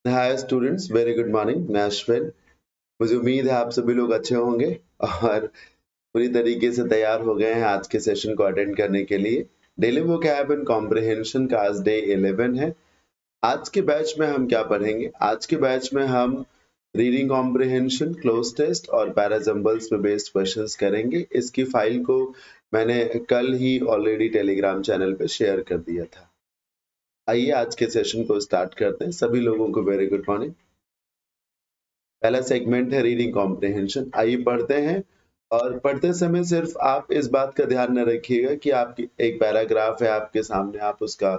Hi students, very good morning. मैं अश्विन। मुझे उम्मीद है आप सभी लोग अच्छे होंगे और पूरी तरीके से तैयार हो गए हैं आज के सेशन को अटेंड करने के लिए। डेली वोकैब एंड कॉम्प्रिहेंशन का आज डे 11 है। आज के बैच में हम क्या पढ़ेंगे? आज के बैच में हम रीडिंग कॉम्प्रिहेंशन, क्लोज टेस्ट और पैराजम्बल्स पे बेस्ड क्वेश्चंस करेंगे। इसकी फाइल को मैंने कल ही ऑलरेडी टेलीग्राम चैनल पे शेयर कर दिया था। आइए आज के सेशन को स्टार्ट करते हैं। सभी लोगों को वेरी गुड मॉर्निंग। पहला सेगमेंट है रीडिंग कॉम्प्रिहेंशन। आइए पढ़ते हैं। और पढ़ते समय सिर्फ आप इस बात का ध्यान न रखिएगा कि आपकी एक पैराग्राफ है आपके सामने, आप उसका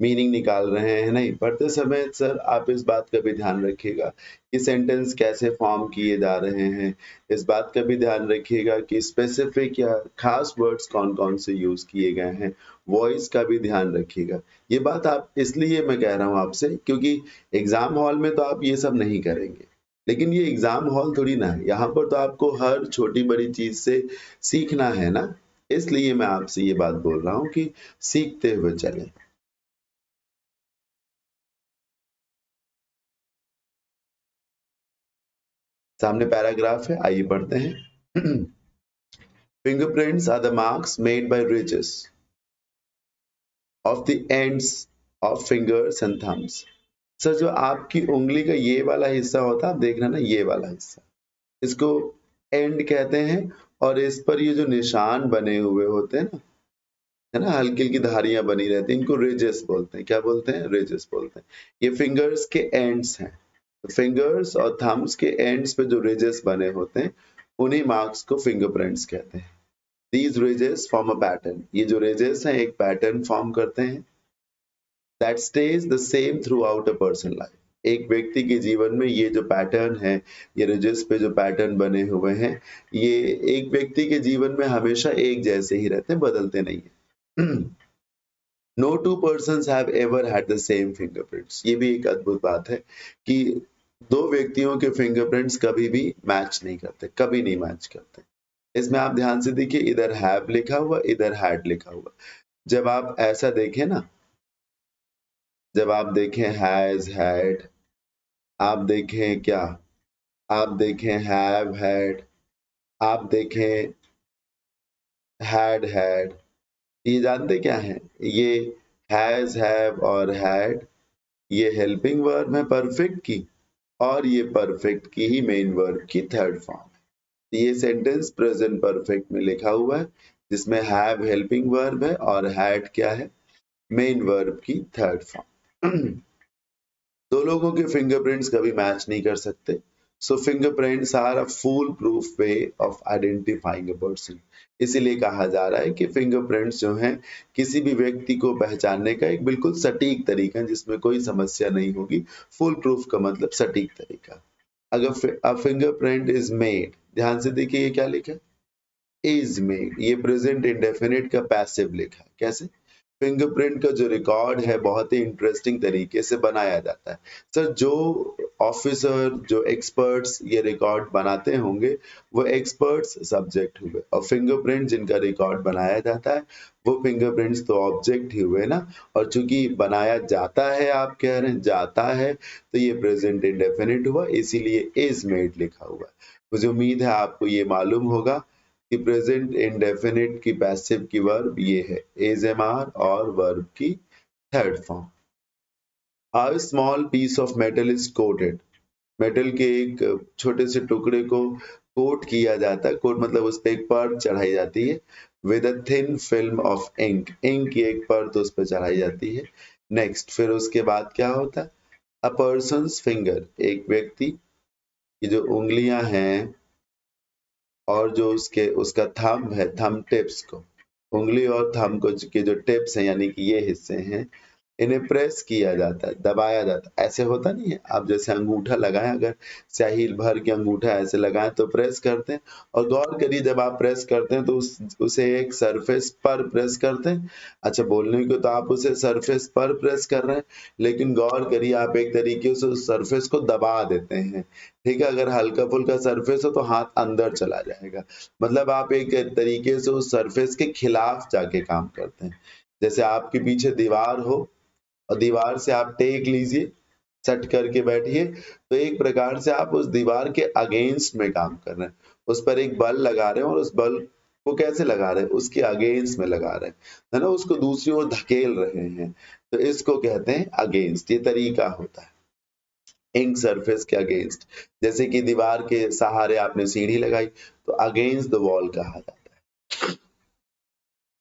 मीनिंग निकाल रहे हैं। नहीं, पढ़ते समय सर आप इस बात का भी ध्यान रखिएगा कि सेंटेंस कैसे फॉर्म किए जा रहे हैं। इस बात का भी ध्यान रखिएगा कि स्पेसिफिक या खास वर्ड्स कौन कौन से यूज किए गए हैं। वॉइस का भी ध्यान रखिएगा। ये बात आप इसलिए मैं कह रहा हूँ आपसे क्योंकि एग्जाम हॉल में तो आप ये सब नहीं करेंगे, लेकिन ये एग्जाम हॉल थोड़ी ना है। यहाँ पर तो आपको हर छोटी बड़ी चीज से सीखना है ना। इसलिए मैं आपसे ये बात बोल रहा हूँ कि सीखते हुए चलें। सामने पैराग्राफ है, आइए पढ़ते हैं। Fingerprints are the marks made by ridges of the ends of fingers and thumbs. Sir जो आपकी उंगली का ये वाला हिस्सा होता है, आप देख रहे हैं ना, ये वाला हिस्सा, इसको एंड कहते हैं। और इस पर ये जो निशान बने हुए होते हैं ना, है ना, हल्की हल्की धारियां बनी रहती हैं, इनको रिजेस बोलते हैं। क्या बोलते हैं? रिजेस बोलते हैं। ये फिंगर्स के एंड्स हैं। फिंगर्स और थम्स के एंड्स पे जो रिजेस बने होते हैं, उन्हीं मार्क्स को फिंगरप्रिंट्स कहते हैं। These ridges form a pattern. ये जो रिजेस हैं एक पैटर्न फॉर्म करते हैं। That stage the same through out a person life. एक व्यक्ति के जीवन में ये जो पैटर्न है, ये रिजेस पे जो पैटर्न बने हुए हैं, ये एक व्यक्ति के जीवन में हमेशा एक जैसे ही रहते हैं, बदलते नहीं है। No two persons have ever had the same fingerprints. ये भी एक अद्भुत बात है कि दो व्यक्तियों के फिंगरप्रिंट्स कभी भी मैच नहीं करते, कभी नहीं मैच करते। इसमें आप ध्यान से देखिए, इधर हैव लिखा हुआ, इधर हैड लिखा हुआ। जब आप ऐसा देखें ना, जब आप देखें हैज हैड, आप देखें क्या, आप देखें हैव हैड, आप देखें हैड हैड, ये जानते क्या है? ये हैज, हैव और हैड, ये हेल्पिंग वर्ब है परफेक्ट की, और ये परफेक्ट की ही मेन वर्ब की थर्ड फॉर्म है। ये सेंटेंस प्रेजेंट परफेक्ट में लिखा हुआ है, जिसमें हैव हेल्पिंग वर्ब है और हैड क्या है? मेन वर्ब की थर्ड फॉर्म। दो लोगों के फिंगरप्रिंट्स कभी मैच नहीं कर सकते। So fingerprints are a foolproof way of identifying a person. इसीलिए कहा जा रहा है कि फिंगरप्रिंट्स जो हैं किसी भी व्यक्ति को पहचानने का एक बिल्कुल सटीक तरीका है, जिसमें कोई समस्या नहीं होगी। फूल प्रूफ का मतलब सटीक तरीका। अगर अ फिंगरप्रिंट इज मेड, ध्यान से देखिए ये क्या लिखा है? Is made. ये प्रेजेंट इंडेफिनिट का पैसिव लिखा है। कैसे? फिंगरप्रिंट का जो रिकॉर्ड है बहुत ही इंटरेस्टिंग तरीके से बनाया जाता है। सर जो ऑफिसर, जो एक्सपर्ट्स ये रिकॉर्ड बनाते होंगे, वो एक्सपर्ट्स सब्जेक्ट हुए, और फिंगरप्रिंट जिनका रिकॉर्ड बनाया जाता है, वो फिंगरप्रिंट्स तो ऑब्जेक्ट ही हुए ना। और चूंकि बनाया जाता है, आप कह रहे हैं जाता है, तो ये प्रेजेंट इंडेफिनिट हुआ, इसीलिए इज मेड लिखा हुआ है। मुझे उम्मीद है आपको ये मालूम होगा कि प्रेजेंट इंडेफिनिट की पैसिव की वर्ब ये है इज एम आर, और वर्ब की third form. A small piece of metal is coated. Metal के एक छोटे से टुकड़े को कोट किया जाता है। कोट मतलब उस पर एक परत चढ़ाई जाती है। With a thin film of ink. Ink की एक परत उस पर चढ़ाई जाती है। नेक्स्ट, फिर उसके बाद क्या होता है? अ पर्सन्स फिंगर। एक व्यक्ति की जो उंगलियां हैं और जो उसके उसका थंब है, थंब टिप्स को, उंगली और थंब को के जो टिप्स हैं, यानी कि ये हिस्से हैं, इन्हें प्रेस किया जाता है, दबाया जाता है। ऐसे होता नहीं है, आप जैसे अंगूठा लगाएं, अगर स्याही भर के अंगूठा ऐसे लगाएं तो प्रेस करते हैं। और गौर करिए, जब आप प्रेस करते हैं तो उसे एक सरफेस पर प्रेस करते हैं। अच्छा, बोलने को तो आप उसे सरफेस पर प्रेस कर रहे हैं, लेकिन गौर करिए आप एक तरीके से उस सरफेस को दबा देते हैं। ठीक है, अगर हल्का फुल्का सरफेस हो तो हाथ अंदर चला जाएगा। मतलब आप एक तरीके से उस सरफेस के खिलाफ जाके काम करते हैं। जैसे आपके पीछे दीवार हो और दीवार से आप टेक लीजिए, सेट करके बैठिए, तो एक प्रकार से आप उस दीवार के अगेंस्ट में काम कर रहे हैं। उस पर एक बल लगा रहे हैं और उस बल को कैसे लगा रहे हैं? उसके अगेंस्ट में लगा रहे हैं, है ना? उसको दूसरी ओर धकेल रहे हैं, तो इसको कहते हैं अगेंस्ट। ये तरीका होता है इंक सरफेस के अगेंस्ट। जैसे कि दीवार के सहारे आपने सीढ़ी लगाई, तो अगेंस्ट द वॉल कहा जाता है।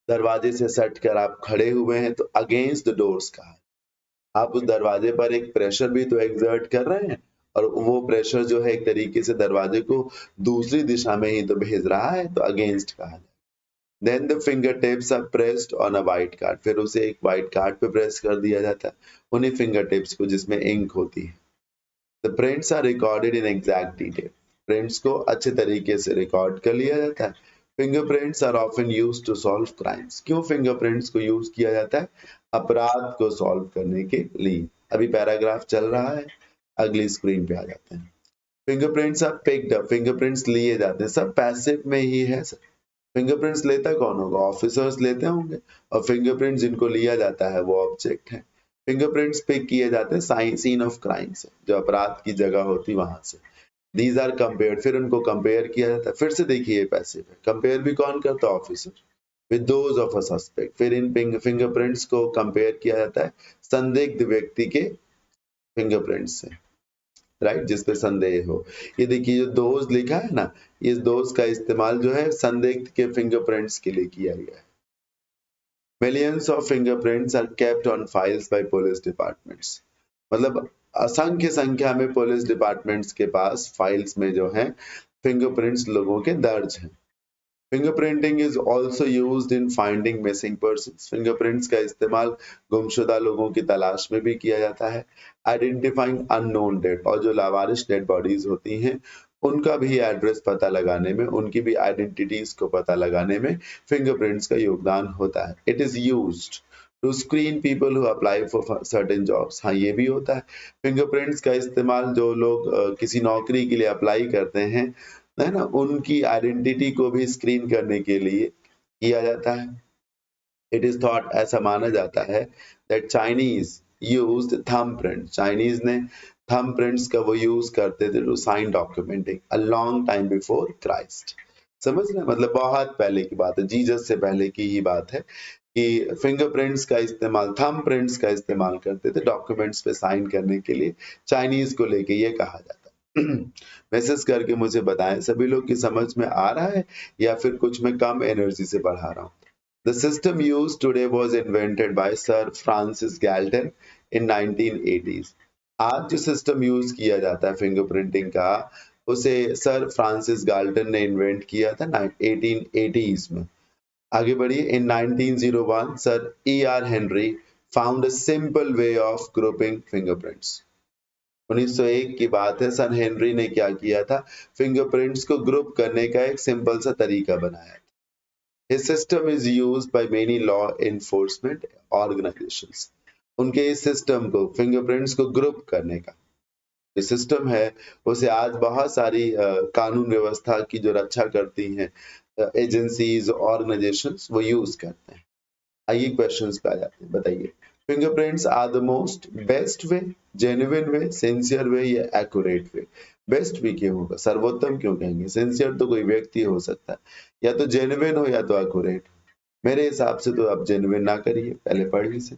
दरवाजे से सट कर आप खड़े हुए हैं, तो अगेंस्ट द डोर्स कहा है। आप उस दरवाजे पर एक प्रेशर भी तो एक्सर्ट कर रहे हैं, और वो प्रेशर जो है एक तरीके से दरवाजे को दूसरी दिशा में ही तो भेज रहा है, तो अगेंस्ट कहा जाए। Then the finger tips are pressed on a white card, फिर उसे एक व्हाइट कार्ड पे प्रेस कर दिया जाता है, उन्हीं फिंगर टिप्स को जिसमें इंक होती है। The prints are recorded in exact detail, prints को अच्छे तरीके से रिकॉर्ड कर लिया जाता है। Fingerprints are often used to solve crimes, क्यों फिंगरप्रिंट्स को यूज किया जाता है? अपराध को सॉल्व करने के लिए। अभी पैराग्राफ चल रहा है, अगली स्क्रीन पे आ जाते हैं। Fingerprints are picked up, fingerprints लिए जाते हैं, सब पैसिव में ही है सर। फिंगरप्रिंट्स लेता कौन होगा? ऑफिसर्स लेते होंगे, और फिंगरप्रिंट जिनको लिया जाता है वो ऑब्जेक्ट है। फिंगरप्रिंट्स पिक किए जाते हैं सीन ऑफ क्राइम से, जो अपराध की जगह होती वहां से। दीज आर कंपेयर्ड, फिर उनको कंपेयर किया जाता है। फिर से देखिए पैसिव है, कंपेयर भी कौन करता है? Officer, with those of a suspect. फिर इन फिंगरप्रिंट्स को कंपेयर किया जाता है संदिग्ध व्यक्ति के फिंगरप्रिंट्स से, राइट, जिस पे संदेह हो। ये देखिए जो दोज लिखा है ना, इस दोज का इस्तेमाल जो है संदिग्ध के फिंगरप्रिंट्स के लिए किया गया है। Millions of fingerprints are kept on files by police departments, मतलब असंख्य संख्या में पुलिस डिपार्टमेंट्स के पास फाइल्स में जो है फिंगरप्रिंट्स लोगों के दर्ज हैं। Fingerprinting is also used in finding missing persons, fingerprints का इस्तेमाल गुमशुदा लोगों की तलाश में भी किया जाता है। आइडेंटिफाइंग अननोन डेड, और जो लावारिस डेड बॉडीज होती हैं उनका भी एड्रेस पता लगाने में, उनकी भी आइडेंटिटीज को पता लगाने में फिंगरप्रिंट्स का योगदान होता है। It is used to screen people who apply for certain jobs, हाँ ये भी होता है। फिंगरप्रिंट्स का इस्तेमाल जो लोग किसी नौकरी के लिए अप्लाई करते हैं, है ना, उनकी आइडेंटिटी को भी स्क्रीन करने के लिए किया जाता है। इट इज थॉट, ऐसा माना जाता है, that Chinese used thumb print, Chinese ने थंब प्रिंट्स का वो यूज करते थे to sign documenting a long time before Christ. समझ रहे हैं? मतलब बहुत पहले की बात है, जीसस से पहले की ही बात है कि फिंगरप्रिंट्स का इस्तेमाल, थंब प्रिंट्स का इस्तेमाल करते थे डॉक्यूमेंट्स पे साइन करने के लिए। चाइनीज को लेके ये कहा जाता है। मैसेज करके मुझे बताएं सभी लोग की समझ में आ रहा है, या फिर कुछ मैं कम एनर्जी से पढ़ा रहा हूँ। The system used today was invented by Sir Francis Galton in 1980s. आज जो सिस्टम यूज किया जाता है फिंगरप्रिंटिंग का, उसे सर फ्रांसिस गाल्टन ने इन्वेंट किया था 1880s में। आगे बढ़िए। In 1901 sir E.R. Henry found a simple way of grouping fingerprints. 1901 की बात है, सन हेनरी ने क्या किया था? फिंगरप्रिंट्स को ग्रुप करने का एक सिंपल सा तरीका बनाया। His system is used by many law enforcement organizations. उनके इस सिस्टम को, फिंगरप्रिंट्स को ग्रुप करने का जो सिस्टम है, उसे आज बहुत सारी कानून व्यवस्था की जो रक्षा करती हैं एजेंसीज, ऑर्गेनाइजेशंस, वो यूज करते हैं। आइए क्वेश्चंस पे आ जाते हैं, बताइए। Fingerprints are the most best way, genuine way, sincere way, या एक्यूरेट वे? बेस्ट भी क्यों होगा, सर्वोत्तम क्यों कहेंगे? सिंसियर तो कोई व्यक्ति हो सकता है, या तो जेन्युइन हो या तो एक्यूरेट। मेरे हिसाब से तो आप जेन्युइन ना करिए, पहले पढ़ लीजिए।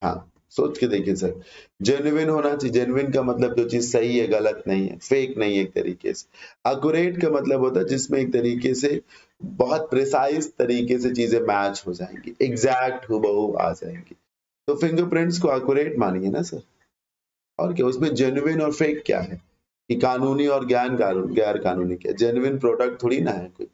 हाँ, सोच के देखिए सर, जेन्युइन होना चाहिए। जेन्युइन का मतलब जो चीज सही है, गलत नहीं है, फेक नहीं है एक तरीके से। एक्यूरेट का मतलब होता है जिसमें एक तरीके से बहुत प्रिसाइज तरीके से चीजें मैच हो जाएंगी, एग्जैक्ट हूबहू आ जाएंगी। तो फिंगरप्रिंट्स को एक्यूरेट मानिए ना सर, और क्या उसमें जेन्युइन और फेक क्या है? कि कानूनी और गैर कानूनी क्या? जेन्युइन प्रोडक्ट थोड़ी ना है कोई।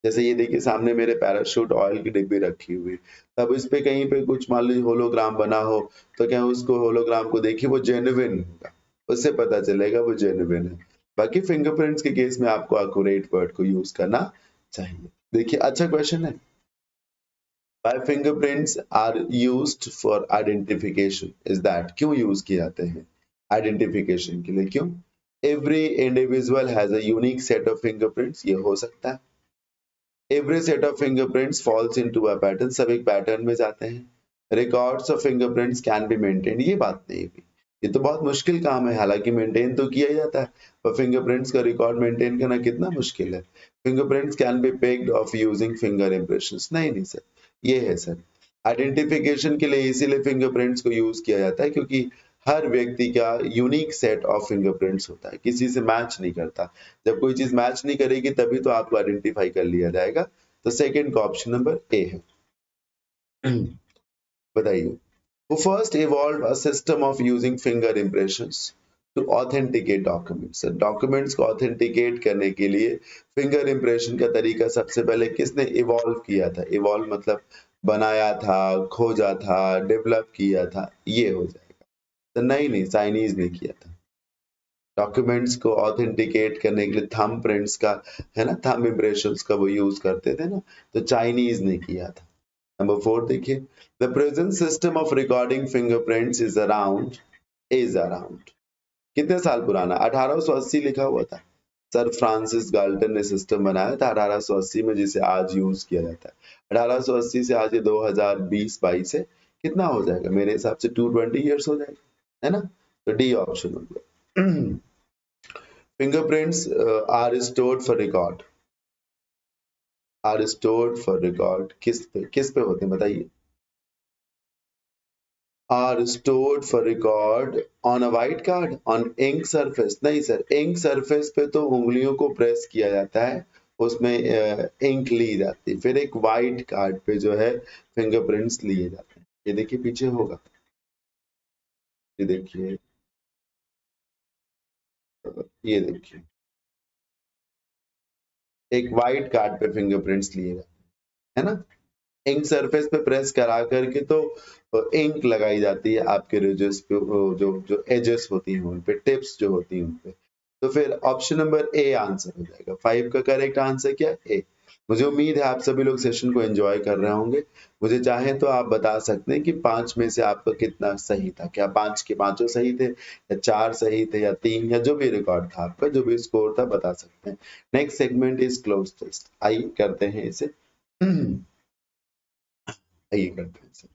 जैसे ये देखिए सामने मेरे पैराशूट ऑयल की डिब्बी रखी हुई, तब इस पे कहीं पे कुछ मान लीजिए होलोग्राम बना हो, तो क्या उसको होलोग्राम को देखिए वो जेन्युइन होगा, उससे पता चलेगा वो जेन्युइन है। बाकी फिंगरप्रिंट्स के केस में आपको एक्यूरेट वर्ड को यूज करना चाहिए। देखिए अच्छा क्वेश्चन है, Why fingerprints are used for identification is that, क्यों यूज किए जाते हैं आइडेंटिफिकेशन के लिए? क्यों? Every individual has a unique set of fingerprints, ये हो सकता है। Every set of fingerprints falls into a pattern, सब एक पैटर्न में जाते हैं। Records of fingerprints can be maintained, ये बात नहीं हुई। ये तो बहुत मुश्किल काम है, हालांकि मेंटेन तो किया ही जाता है, पर फिंगरप्रिंट्स का रिकॉर्ड मेंटेन करना कितना मुश्किल है। Fingerprints can be picked of using finger impressions, नहीं सर, ये है सर आइडेंटिफिकेशन के लिए, इसीलिए फिंगरप्रिंट्स को यूज किया जाता है, क्योंकि हर व्यक्ति का यूनिक सेट ऑफ फिंगरप्रिंट्स होता है, किसी से मैच नहीं करता। जब कोई चीज मैच नहीं करेगी तभी तो आपको आइडेंटिफाई कर लिया जाएगा। तो सेकंड का ऑप्शन नंबर ए है। बताइए, who first evolved a system of using finger impressions to authenticate documents? Documents को ऑथेंटिकेट करने के लिए फिंगर इंप्रेशन का तरीका सबसे पहले किसने इवॉल्व किया था? इवॉल्व मतलब बनाया था, खोजा था, डेवलप किया था, ये हो जाएगा। तो नहीं, चाइनीज ने किया था। डॉक्यूमेंट्स को ऑथेंटिकेट करने के लिए थंब प्रिंट्स का, है ना, थंब इंप्रेशंस का वो यूज करते थे ना, तो चाइनीज ने किया था। नंबर 4 देखिए, the present system of recording fingerprints is around कितने साल पुराना? 1880 लिखा हुआ था। सर फ्रांसिस गाल्टन ने सिस्टम बनाया था 1880 में, जिसे आज यूज किया जाता है। 1880 से आज ये 2020-22 है, कितना हो जाएगा? मेरे हिसाब से 220 ईयर्स हो जाएगा, है ना? तो डी ऑप्शन हो गया। Fingerprints are stored for record, किस पे होते हैं बताइए? are stored for record on a white card, on ink surface? नहीं सर, ink surface पे तो उंगलियों को प्रेस किया जाता है, उसमें इंक ली जाती है, फिर एक व्हाइट कार्ड पे जो है फिंगरप्रिंट्स लिए जाते हैं। ये देखिए पीछे होगा, ये देखिए, ये देखिए, एक व्हाइट कार्ड पे फिंगरप्रिंट्स लिए जाते हैं, है ना? इंक सरफेस पे प्रेस करा करके तो इंक लगाई जाती है आपके रिजेस पे, जो जो एजेस होती हैं उन पे, टिप्स जो होती हैं उन पे। तो फिर ऑप्शन नंबर ए आंसर हो जाएगा। 5 का करेक्ट आंसर क्या? ए। मुझे उम्मीद है आप सभी लोग सेशन को एंजॉय कर रहे होंगे। मुझे चाहे तो आप बता सकते हैं कि 5 में से आपका कितना सही था। क्या 5 के पांचों सही थे, या 4 सही थे, या 3, या जो भी रिकॉर्ड था आपका, जो भी स्कोर था, बता सकते हैं। Next segment is cloze test. आइए करते हैं इसे। आइए करते हैं इसे।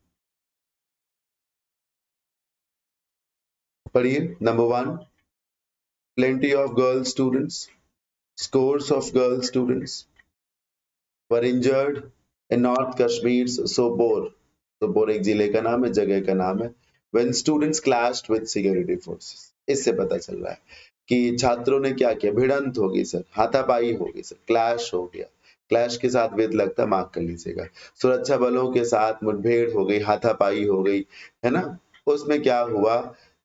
पढ़िए number 1, plenty of girl students, scores of girl students were injured in North Kashmir's Sopore, Sopore एक जिले का नाम है, जगह का नाम है, when students clashed with security forces। इससे पता चल रहा है कि छात्रों ने क्या किया, भिड़ंत हो गई सर, हाथापाई हो गई सर, क्लैश हो गया। क्लैश के साथ विद लगता मार्क कर लीजिएगा। सुरक्षा बलों के साथ मुठभेड़ हो गई, हाथापाई हो गई, है ना? उसमें क्या हुआ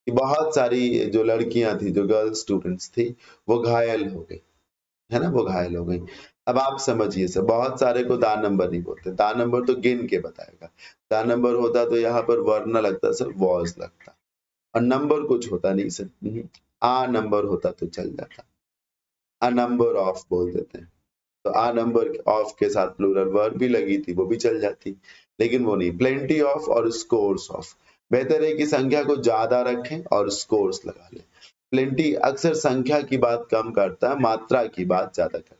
कि बहुत सारी जो लड़कियां थी, जो गर्ल स्टूडेंट्स थी, वो घायल हो गई, है ना, वो घायल हो गई। अब आप समझिए सर, बहुत सारे को दान नंबर नहीं बोलते, दान नंबर तो गिन के बताएगा। दान नंबर होता तो यहाँ पर वर्ण लगता सर, वॉज लगता, और नंबर कुछ होता नहीं सर। आ नंबर होता तो चल जाता, अ नंबर ऑफ बोल देते हैं, तो आ नंबर ऑफ के साथ प्लूरल वर्ब भी लगी थी, वो भी चल जाती, लेकिन वो नहीं। प्लेंटी ऑफ और स्कोर्स ऑफ, बेहतर है कि संख्या को ज्यादा रखें और स्कोर्स लगा लें। प्लेंटी अक्सर संख्या की बात कम करता है, मात्रा की बात ज्यादा करता है,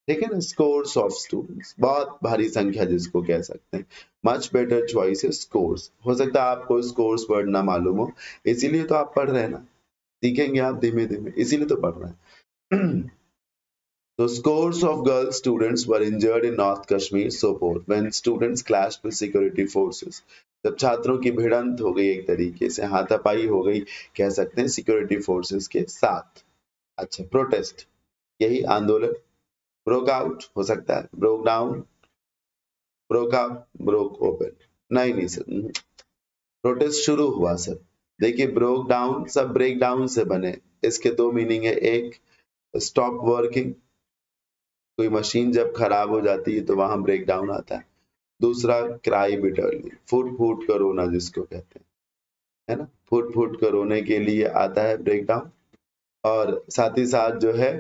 ठीक है ना? स्कोर्स ऑफ स्टूडेंट्स, बहुत भारी संख्या जिसको कह सकते हैं। मच बेटर चॉइस है स्कोर्स। हो सकता है आपको स्कोर्स वर्ड ना मालूम हो, इसीलिए तो आप पढ़ रहे हैं ना, सीखेंगे आप धीमे धीमे, इसीलिए तो पढ़ रहे हैं। So scores of girl students were injured in North Kashmir Sopore when students clashed with security forces। जब छात्रों की भिड़ंत हो गई, एक तरीके से हाथापाई हो गई, कह सकते हैं, सिक्योरिटी फोर्सेस के साथ। अच्छा, प्रोटेस्ट, यही आंदोलन। ब्रोक आउट हो सकता है, broke down, broke up, broke open, नहीं सर, प्रोटेस्ट शुरू हुआ सर। देखिए ब्रोक डाउन सब ब्रेक डाउन से बने, इसके दो मीनिंग है। एक, स्टॉप वर्किंग, कोई मशीन जब खराब हो जाती है तो वहां ब्रेक डाउन आता है। दूसरा, क्राई बिटरली, फुट फुट कर रोना जिसको कहते हैं, है ना, फुट फुट कर रोने के लिए आता है ब्रेक डाउन। और साथ ही साथ जो है,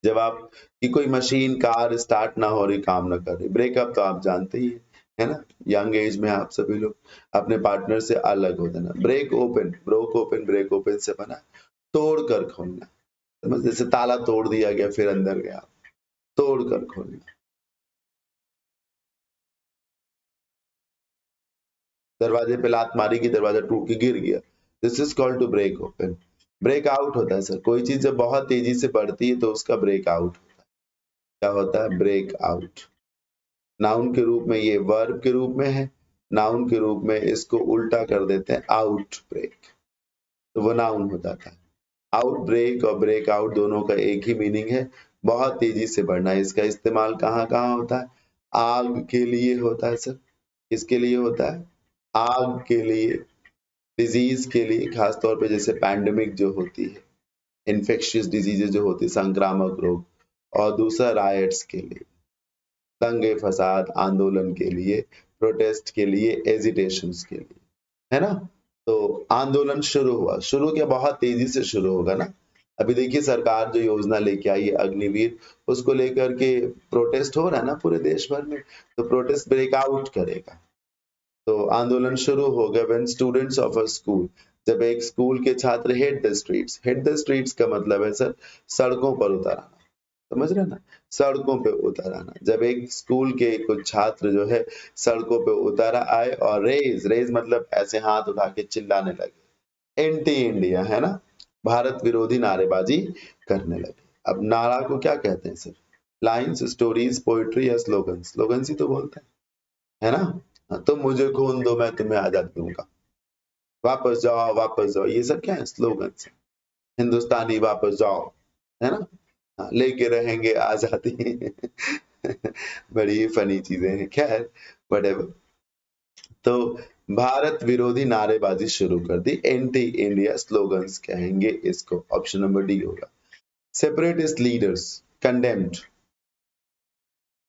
जब आप की कोई मशीन, कार स्टार्ट ना हो रही, काम ना कर रही, ब्रेकअप तो आप जानते ही है ना, यंग एज में आप सभी लोग अपने पार्टनर से अलग हो जाना। Break open, broke open, break open से बना तोड़ कर खोलना, समझ, जैसे ताला तोड़ दिया गया फिर अंदर गया, तोड़ कर खोलना। दरवाजे पे लात मारी कि दरवाजा टूट के गिर गया, this is called to break open. Break out होता है सर, कोई चीज जब बहुत तेजी से बढ़ती है तो उसका ब्रेक आउट होता है। क्या होता है? Break out. नाउन के रूप में ये वर्ब के रूप में है, नाउन के रूप में इसको उल्टा कर देते हैं आउट ब्रेक, तो वो नाउन हो जाता है। आउट ब्रेक और ब्रेक आउट दोनों का एक ही मीनिंग है, बहुत तेजी से बढ़ना। इसका इस्तेमाल कहाँ कहाँ होता है? आग के लिए होता है सर। किसके लिए होता है? आग के लिए, डिजीज के लिए, खासतौर पे जैसे पैंडेमिक जो होती है, इन्फेक्शियस डिजीजेज जो होती है, संक्रामक रोग, और दूसरा रायट्स के लिए, दंगे फसाद, आंदोलन के लिए, प्रोटेस्ट के लिए, एजिटेशंस के लिए, है ना। तो आंदोलन शुरू हुआ, शुरू क्या बहुत तेजी से शुरू होगा ना। अभी देखिए सरकार जो योजना लेके आई है अग्निवीर, उसको लेकर के प्रोटेस्ट हो रहा है ना पूरे देश भर में, तो प्रोटेस्ट ब्रेकआउट करेगा। तो आंदोलन शुरू हो गया when students of a school, जब एक स्कूल के छात्र hit the streets. Hit the streets का मतलब है सर सड़कों पर उतर आना, समझ रहे हैं ना, सड़कों पे उतर आना। जब एक स्कूल के कुछ छात्र जो है सड़कों पे उतर आए और रेज रेज मतलब ऐसे हाथ उठा के चिल्लाने लगे, एंटी इंडिया, है ना, भारत विरोधी नारेबाजी करने लगे। अब नारा को क्या कहते हैं सर? लाइन्स, स्टोरीज, पोइट्री या स्लोगन? स्लोगन्स ही तो बोलते हैं, है ना। हाँ, तुम मुझे खून दो मैं तुम्हें आजादी दूंगा, वापस जाओ, ये सब क्या है? स्लोगन्स। हिंदुस्तानी वापस जाओ, है ना। हाँ, लेके रहेंगे आजादी बड़ी फनी चीजें हैं, खैर व्हाटएवर। तो भारत विरोधी नारेबाजी शुरू कर दी, एंटी इंडिया स्लोगन्स कहेंगे इसको। ऑप्शन नंबर डी होगा। Separatist leaders condemned,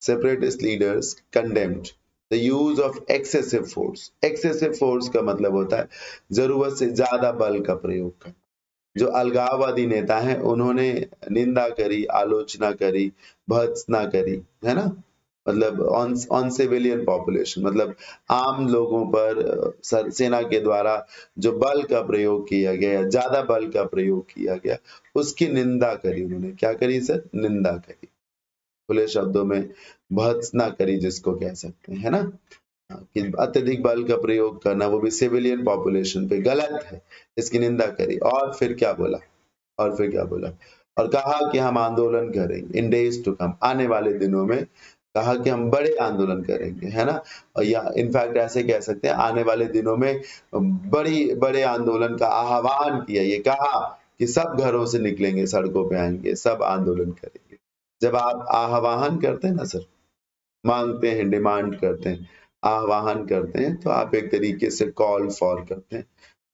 separatist leaders condemned the use of excessive force। excessive force का मतलब होता है जरूरत से ज्यादा बल का प्रयोग करना। जो अलगाववादी नेता हैं उन्होंने निंदा करी, आलोचना करी, भर्त्सना करी, है ना, मतलब ऑन सिविलियन पॉपुलेशन, मतलब आम लोगों पर सेना के द्वारा जो बल का प्रयोग किया गया, ज्यादा बल का प्रयोग किया गया, उसकी निंदा करी उन्होंने। क्या करी सर? निंदा करी, खुले शब्दों में भर्त्सना करी जिसको कह सकते हैं, है ना। कि अत्यधिक बल का प्रयोग करना, वो भी सिविलियन पॉपुलेशन पे, गलत है, इसकी निंदा करी। और फिर क्या बोला? और फिर क्या बोला? और कहा कि हम आंदोलन करेंगे इन डेज टू कम, आने वाले दिनों में कहा कि हम बड़े आंदोलन करेंगे, है ना। और या इनफैक्ट ऐसे कह सकते हैं आने वाले दिनों में बड़े आंदोलन का आह्वान किया, ये कहा कि सब घरों से निकलेंगे, सड़कों पे आएंगे, सब आंदोलन करेंगे। जब आप आह्वान करते हैं ना सर, मांगते हैं, डिमांड करते हैं, आह्वान करते हैं, तो आप एक तरीके से कॉल फॉर करते हैं,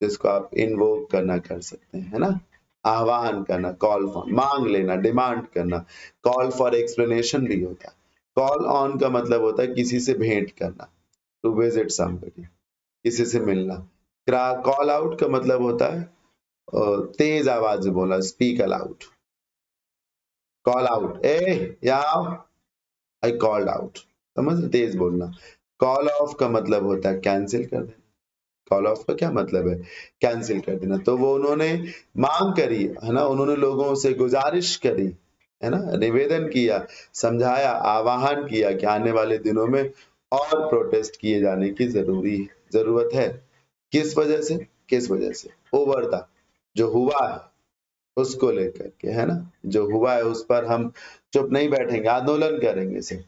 जिसको आप इन्वोक करना कर सकते हैं, है ना। आह्वान करना, कॉल फॉर, मांग लेना, डिमांड करना। कॉल फॉर एक्सप्लेनेशन भी होता है। कॉल ऑन का मतलब होता है किसी से भेंट करना, टू विजिट समबडी, किसी से मिलना। कॉल आउट का मतलब होता है तेज आवाज में बोला, स्पीक अलाउड। कॉल आउट, ए यहाँ आई कॉल्ड आउट, समझ, तेज बोलना। कॉल ऑफ का मतलब होता है कैंसिल कर देना। कॉल ऑफ का क्या मतलब है? कैंसिल कर देना। तो वो उन्होंने मांग करी, है ना, उन्होंने लोगों से गुजारिश करी, है ना, निवेदन किया, समझाया, आह्वान किया कि आने वाले दिनों में और प्रोटेस्ट किए जाने की जरूरत है। किस वजह से? किस वजह से? ओवर द, जो हुआ है उसको लेकर के, है ना, जो हुआ है उस पर हम चुप नहीं बैठेंगे, आंदोलन करेंगे सर।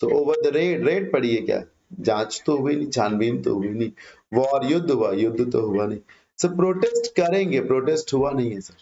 तो ओवर द रेड, रेड पड़ी है क्या? जांच तो हुई नहीं, छानबीन तो हुई नहीं। वॉर, युद्ध हुआ, युद्ध तो हुआ नहीं। सर प्रोटेस्ट करेंगे, प्रोटेस्ट हुआ नहीं है सर।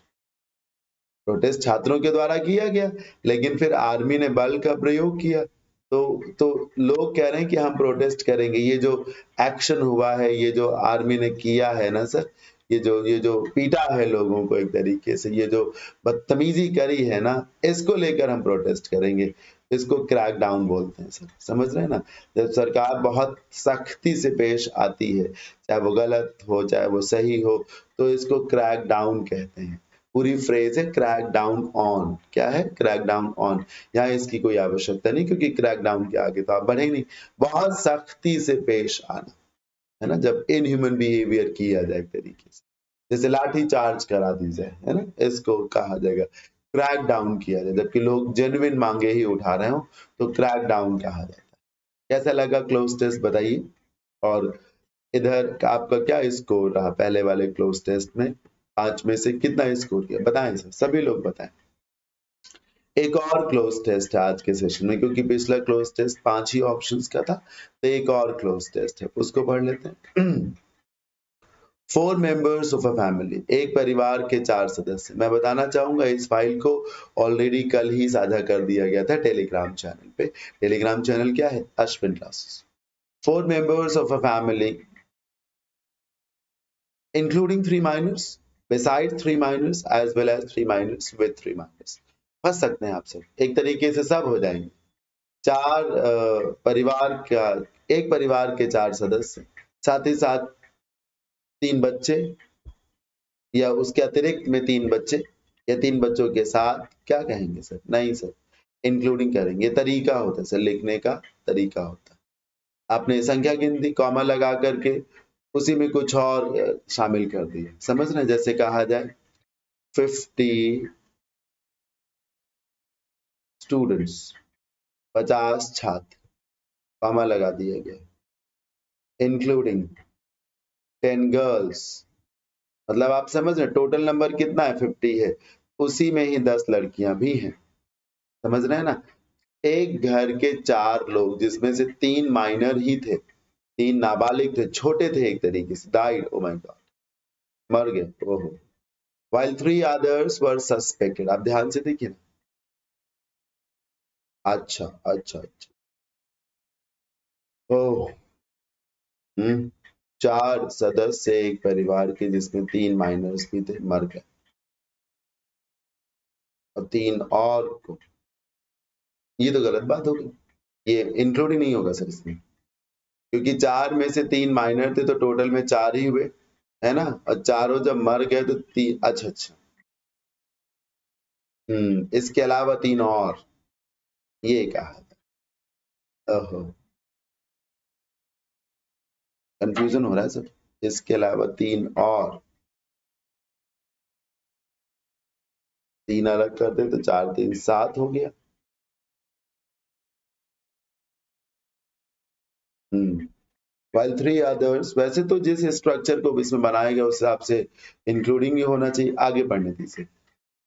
प्रोटेस्ट छात्रों के द्वारा किया गया, लेकिन फिर आर्मी ने बल का प्रयोग किया। तो लोग कह रहे हैं कि हम प्रोटेस्ट करेंगे। ये जो एक्शन हुआ है, ये जो आर्मी ने किया है ना सर, ये जो पीटा है लोगों को एक तरीके से, ये जो बदतमीजी करी है ना, इसको लेकर हम प्रोटेस्ट करेंगे। इसको क्रैक डाउन बोलते हैं सर, समझ रहे हैं ना। जब सरकार बहुत सख्ती से पेश आती है, चाहे वो गलत हो चाहे वो सही हो, तो इसको क्रैक डाउन कहते हैं। पूरी फ्रेज है क्रैक डाउन ऑन। क्या है? Crack down on. यहाँ इसकी कोई आवश्यकता नहीं, क्योंकि क्रैक डाउन के आगे तो आप बढ़ेंगे नहीं। बहुत सख्ती से पेश आना, है ना, जब इनह्यूमन बिहेवियर किया जाए एक तरीके से, जैसे लाठी चार्ज करा दी जाए, है ना, इसको कहा जाएगा क्रैक डाउन किया जाए। जबकि लोग जेन्युइन मांगे ही उठा रहे हो तो क्रैक डाउन कहा जाता है। कैसा लगा क्लोज टेस्ट बताइए। और इधर आपका क्या स्कोर रहा पहले वाले क्लोज टेस्ट में? 5 में से कितना स्कोर किया बताएं सर, सभी लोग बताएं। एक और क्लोज टेस्ट है आज के सेशन में, क्योंकि पिछला क्लोज टेस्ट 5 ही ऑप्शंस का था, तो एक और क्लोज टेस्ट है, उसको पढ़ लेते हैं। 4 मेंबर्स ऑफ अ फैमिली, एक परिवार के 4 सदस्य। मैं बताना चाहूंगा इस फाइल को ऑलरेडी कल ही साझा कर दिया गया था टेलीग्राम चैनल पे। टेलीग्राम चैनल क्या है? Ashwin classes. 4 members of a family including 3 minors, besides 3 minors as well as 3 minors with 3 minors। फंस सकते हैं आप सब, एक तरीके से सब हो जाएंगे। एक परिवार के 4 सदस्य, साथ ही साथ 3 बच्चे या उसके अतिरिक्त में 3 बच्चे या 3 बच्चों के साथ, क्या कहेंगे सर? नहीं सर, इंक्लूडिंग करेंगे। तरीका होता है सर, लिखने का तरीका होता है। आपने संख्या गिनती कॉमा लगा करके उसी में कुछ और शामिल कर दिया, समझ रहे हैं? जैसे कहा जाए 50 स्टूडेंट्स, 50 छात्र, कॉमा लगा दिया गया, इंक्लूडिंग 10 गर्ल्स। मतलब आप समझ रहे हैं टोटल नंबर कितना है? 50 है, उसी में ही 10 लड़कियां भी हैं, समझ रहे हैं ना? एक घर के 4 लोग, जिसमें से 3 माइनर ही थे, 3 नाबालिग थे, छोटे थे एक तरीके से, डाइड, ओ माय गॉड, मर गए, ओहो। while 3 others were suspected। आप ध्यान से देखिए ना, अच्छा अच्छा अच्छा, ओह, 4 सदस्य एक परिवार के, जिसमें 3 माइनर्स भी थे, मर गए, और 3 और को, ये तो गलत बात हो गई, ये इंक्लूड ही नहीं होगा सर इसमें, क्योंकि 4 में से 3 माइनर थे तो टोटल में 4 ही हुए, है ना? और चारों जब मर गए तो 3, अच्छा अच्छा, इसके अलावा 3 और, ये कहा था, ओहो, कंफ्यूजन हो रहा है सर। इसके अलावा 3 और, 3 अलग कर दे तो 4 3 7 हो गया। while 3 others, वैसे तो जिस स्ट्रक्चर को इसमें बनाया गया उस हिसाब से इंक्लूडिंग ही होना चाहिए, आगे पढ़ने दीजिए।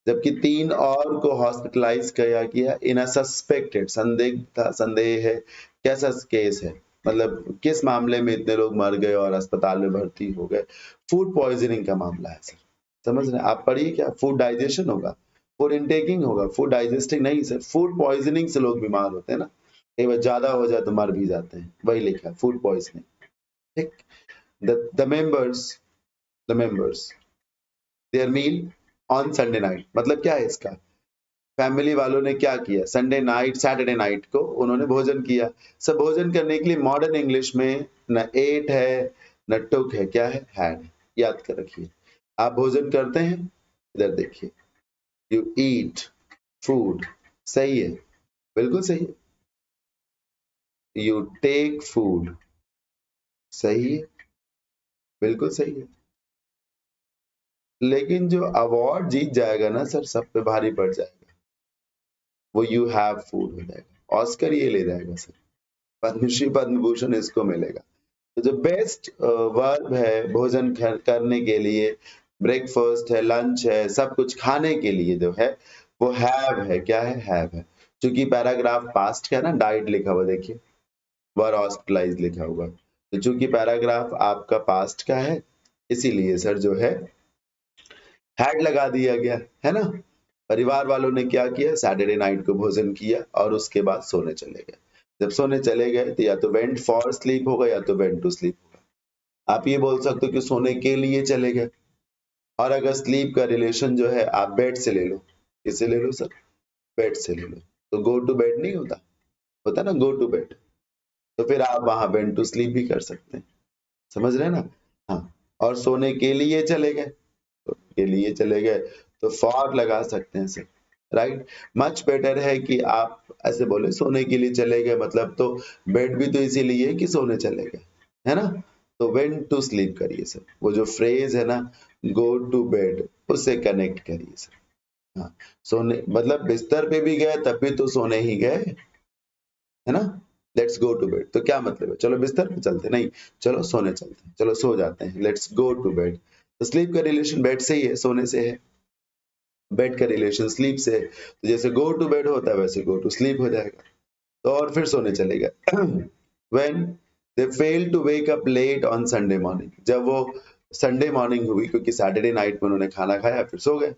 जबकि 3 और को हॉस्पिटलाइज किया गया इन अ सस्पेक्टेड, संदेह है, कैसा केस है, मतलब किस मामले में इतने लोग मर गए और अस्पताल में भर्ती हो गए? फूड पॉइजनिंग का मामला है सर, समझ रहे हैं? आप पढ़िए, क्या फूड डाइजेशन होगा, फूड इनटेकिंग होगा, फूड डाइजेस्टिंग नहीं सर, फूड पॉइजनिंग से लोग बीमार होते हैं ना, कई बार ज्यादा हो जाए तो मर भी जाते हैं, वही लिखा है, फूड पॉइजनिंग। ठीक। the members their meal on Sunday night, मतलब क्या है इसका? फैमिली वालों ने क्या किया? संडे नाइट, सैटरडे नाइट को उन्होंने भोजन किया। सब भोजन करने के लिए मॉडर्न इंग्लिश में न एट है न टुक है, क्या है? हैड। याद कर रखिए, आप भोजन करते हैं, इधर देखिए, यू ईट फूड, सही है, बिल्कुल सही है। यू टेक फूड, सही है, बिल्कुल सही है। लेकिन जो अवार्ड जीत जाएगा ना सर, सब पे भारी पड़ जाएगा, वो यू हैव फूड हो जाएगा, ऑस्कर ये ले जाएगा सर, पद्मश्री पद्म भूषण इसको मिलेगा। तो जो बेस्ट वर्ब है भोजन करने के लिए, ब्रेकफास्ट है, लंच है, सब कुछ खाने के लिए जो है वो हैव है, क्या है? हैव है। क्योंकि पैराग्राफ पास्ट का है ना, डाइट लिखा हुआ देखिए, वर हॉस्पिटलाइज लिखा हुआ, तो चूंकि पैराग्राफ आपका पास्ट का है, इसीलिए सर जो है हैड लगा दिया गया, है ना? परिवार वालों ने क्या किया? सैटरडे नाइट को भोजन किया और उसके बाद सोने चले गए। जब सोने चले गए तो या तो वेंट फॉर स्लीप होगा या तो वेंट टू स्लीप होगा। आप ये बोल सकते हो कि सोने के लिए चले गए, और अगर स्लीप का रिलेशन जो है आप बेड से ले लो, किससे ले लो सर? बेड से ले लो, तो गो टू बेड नहीं होता, होता ना गो टू बेड, तो फिर आप वहां वेंट टू स्लीप भी कर सकते हैं, समझ रहे हैं ना? हाँ, और सोने के लिए चले गए, के लिए चले गए तो फॉर लगा सकते हैं सर, राइट? मच बेटर है कि आप ऐसे बोले सोने के लिए चले गए, मतलब तो बेड भी तो इसीलिए कि सोने चले गए, है ना? तो वेन टू स्लीप करिए सर, वो जो फ्रेज है ना, गो टू बेड, उससे कनेक्ट करिए सर। हाँ, सोने मतलब बिस्तर पे भी गए तब भी तो सोने ही गए, है ना? लेट्स गो टू बेड, तो क्या मतलब है, चलो बिस्तर पे चलते, नहीं चलो सोने चलते हैं, चलो सो जाते हैं, लेट्स गो टू बेड। तो स्लीप का रिलेशन बेड से ही है, सोने से है, बेड का रिलेशन स्लीप से है, तो जैसे गो टू बेड होता है वैसे गो टू स्लीप हो जाएगा, तो और फिर सोने चलेगा। When they fail to wake up late on Sunday morning, जब वो संडे मॉर्निंग हुई क्योंकि सैटरडे नाइट में उन्होंने खाना खाया फिर सो गए,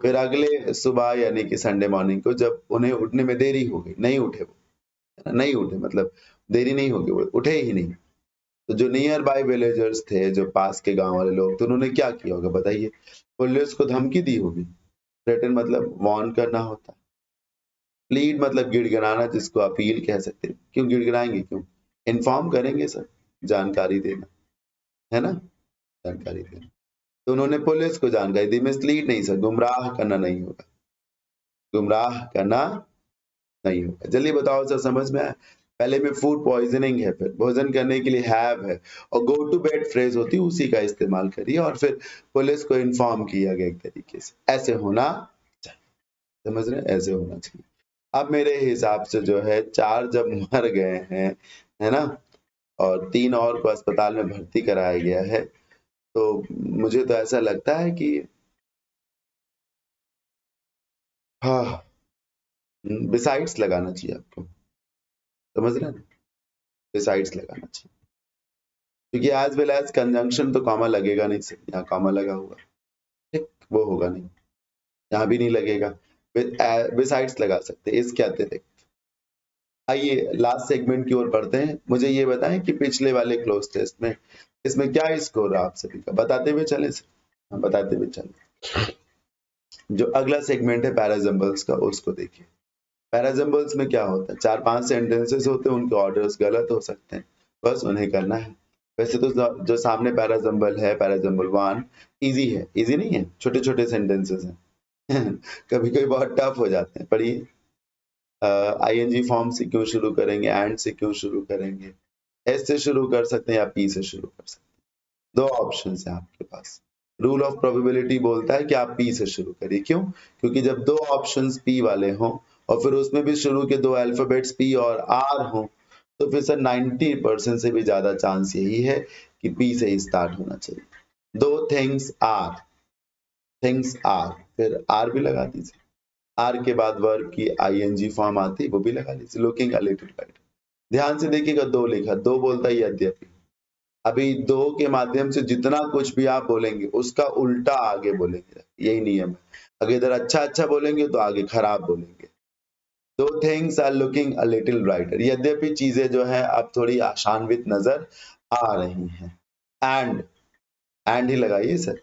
फिर अगले सुबह यानी कि संडे मॉर्निंग को जब उन्हें उठने में देरी हो गई, नहीं उठे वो, नहीं उठे मतलब देरी नहीं होगी, वो उठे ही नहीं, तो जो नियर बाय विलेजर्स थे, जो पास के गांव वाले लोग, तो उन्होंने क्या किया होगा बताइए, पुलिस को धमकी दी होगी, थ्रेटन मतलब वार्न करना होता है, प्लीड मतलब गिड़गिड़ाना, जिसको अपील कह सकते हैं, क्यों गिड़गिड़ाएंगे, क्यों, इन्फॉर्म करेंगे सर, जानकारी देना है ना, जानकारी देना, तो उन्होंने पुलिस को जानकारी दी, मिसलीड नहीं सर, गुमराह करना नहीं होगा, गुमराह करना नहीं होगा। जल्दी बताओ सर, समझ में आया, पहले में फूड पॉइजनिंग है, फिर भोजन करने के लिए हैव है, और गो टू बेड फ्रेज होती है, उसी का इस्तेमाल करिए, और फिर पुलिस को इन्फॉर्म किया गया एक तरीके से, ऐसे होना चाहिए, समझ रहे हैं, ऐसे होना चाहिए। अब मेरे हिसाब से जो है 4 जब मर गए हैं, है ना, और 3 और को अस्पताल में भर्ती कराया गया है, तो मुझे तो ऐसा लगता है कि हाँ, बिसाइड्स लगाना चाहिए आपको, समझ रहे हैं, बिसाइड्स लगाना चाहिए, क्योंकि एज वेल एज कंजंक्शन तो कॉमा लगेगा नहीं सर, यहाँ कॉमा लगा हुआ, ठीक, वो होगा नहीं, यहाँ भी नहीं लगेगा, बिसाइड्स लगा सकते हैं इसके अतिरिक्त। आइए लास्ट सेगमेंट की ओर बढ़ते हैं, मुझे ये बताएं कि पिछले वाले क्लोज टेस्ट में इसमें क्या स्कोर रहा आप सभी का, बताते हुए चले सर, हाँ, बताते हुए चले। जो अगला सेगमेंट है पैराजम्बल्स का, उसको देखिए। पैराजम्बल्स में क्या होता है, 4-5 सेंटेंसेस होते हैं, उनके ऑर्डर्स गलत हो सकते हैं, बस उन्हें करना है। वैसे तो जो सामने पैराजम्बल है, पैराजम्बल 1 इजी है, इजी नहीं है, छोटे छोटे सेंटेंसेस हैं। कभी कभी बहुत टफ हो जाते हैं, पढ़िए। आईएनजी फॉर्म से क्यों शुरू करेंगे, एंड से क्यों शुरू करेंगे, एस से शुरू कर सकते हैं या पी से शुरू कर सकते हैं, दो ऑप्शन है आपके पास। रूल ऑफ प्रोबेबिलिटी बोलता है कि आप पी से शुरू करिए, क्यों, क्योंकि जब दो ऑप्शंस पी वाले हों और फिर उसमें भी शुरू के दो अल्फाबेट्स पी और आर हों, तो फिर सर 90% से भी ज्यादा चांस यही है कि पी से ही स्टार्ट होना चाहिए। दो थिंग्स आर, फिर आर भी लगा दीजिए, आर के बाद वर्ब की आईएनजी फॉर्म आती है, वो भी लगा लीजिए, लुकिंग अ लिटिल लाइट। ध्यान से देखिएगा, दो लिखा, दो बोलता है यद्यपि, अभी दो के माध्यम से जितना कुछ भी आप बोलेंगे उसका उल्टा आगे बोलेंगे, यही नियम है, अगर इधर अच्छा अच्छा बोलेंगे तो आगे खराब बोलेंगे। दो things are looking a little brighter, यद्यपि चीजें जो है अब थोड़ी आशान्वित नजर आ रही हैं, एंड ही लगाइए सर,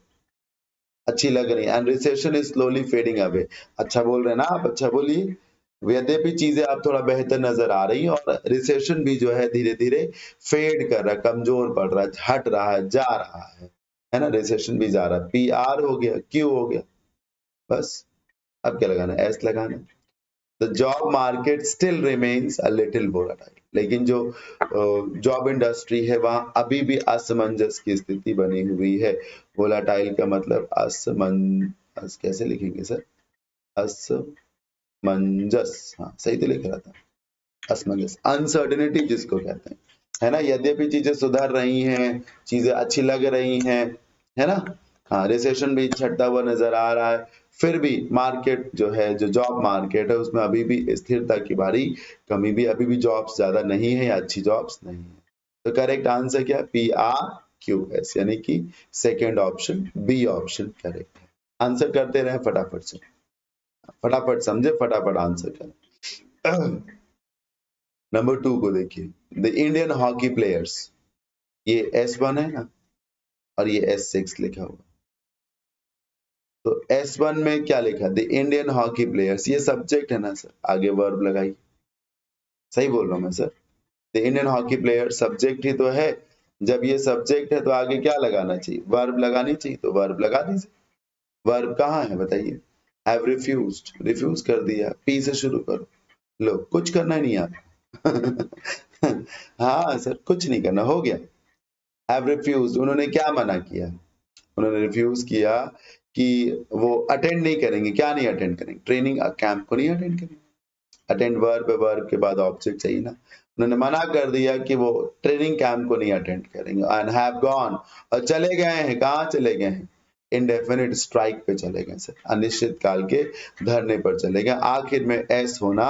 अच्छी लग रही है, and recession is slowly fading away, अच्छा बोल रहे हैं ना आप, अच्छा बोलिए, यद्यपि चीजें आप थोड़ा बेहतर नजर आ रही हैं, और रिसेशन भी जो है धीरे धीरे फेड कर रहा है, कमजोर पड़ रहा है, हट रहा है, जा रहा है ना, रिसेशन भी जा रहा है, पी आर हो गया, क्यू हो गया, बस अब क्या लगाना है, एस लगाना है। The job market still remains a little volatile, लेकिन जो जॉब इंडस्ट्री है वहां अभी भी असमंजस की स्थिति बनी हुई है, वोलाटाइल का मतलब कैसे लिखेंगे सर, असमंजस, हाँ सही तो लिख रहा था, असमंजस, अनसर्टेनिटी जिसको कहते हैं, है ना, यद्यपि चीजें सुधर रही हैं, चीजें अच्छी लग रही हैं, है ना, हाँ रिसेशन भी छटता हुआ नजर आ रहा है, फिर भी मार्केट जो है, जो जॉब मार्केट है, उसमें अभी भी स्थिरता की भारी कमी भी, अभी भी जॉब्स ज्यादा नहीं है या अच्छी जॉब्स नहीं है, तो करेक्ट आंसर क्या, पी आर क्यू एस, यानी कि second option B option correct है। आंसर करते रहे फटाफट से, फटाफट समझे, फटाफट आंसर करें। नंबर 2 को देखिए, द इंडियन हॉकी प्लेयर्स, ये S1 है ना, और ये S6 लिखा हुआ, तो S1 में क्या लिखा, द इंडियन हॉकी प्लेयर्स, ये सब्जेक्ट है ना सर, आगे वर्ब लगाइए, सही बोल रहा हूं मैं sir, the Indian hockey player subject ही तो है, जब ये सब्जेक्ट है तो आगे क्या लगाना चाहिए, वर्ब लगानी चाहिए, तो वर्ब लगा दीजिए, वर्ब कहाँ है बताइए, हैव रिफ्यूज्ड, रिफ्यूज कर दिया, पी से शुरू करो, लो कुछ करना नहीं आप। हाँ सर, कुछ नहीं करना, हो गया, हैव रिफ्यूज्ड, उन्होंने क्या मना किया, उन्होंने रिफ्यूज किया कि वो अटेंड नहीं करेंगे, क्या नहीं अटेंड करेंगे, ट्रेनिंग कैंप को नहीं अटेंड करेंगे, अटेंड वर्ब, वर्ब के बाद ऑब्जेक्ट चाहिए ना, उन्होंने मना कर दिया कि वो ट्रेनिंग कैंप को नहीं अटेंड करेंगे एंड हैव गॉन, और चले गए हैं। कहाँ चले गए हैं? इंडेफिनिट स्ट्राइक पे चले गए सर, अनिश्चित काल के धरने पर चले गए। आखिर में एस होना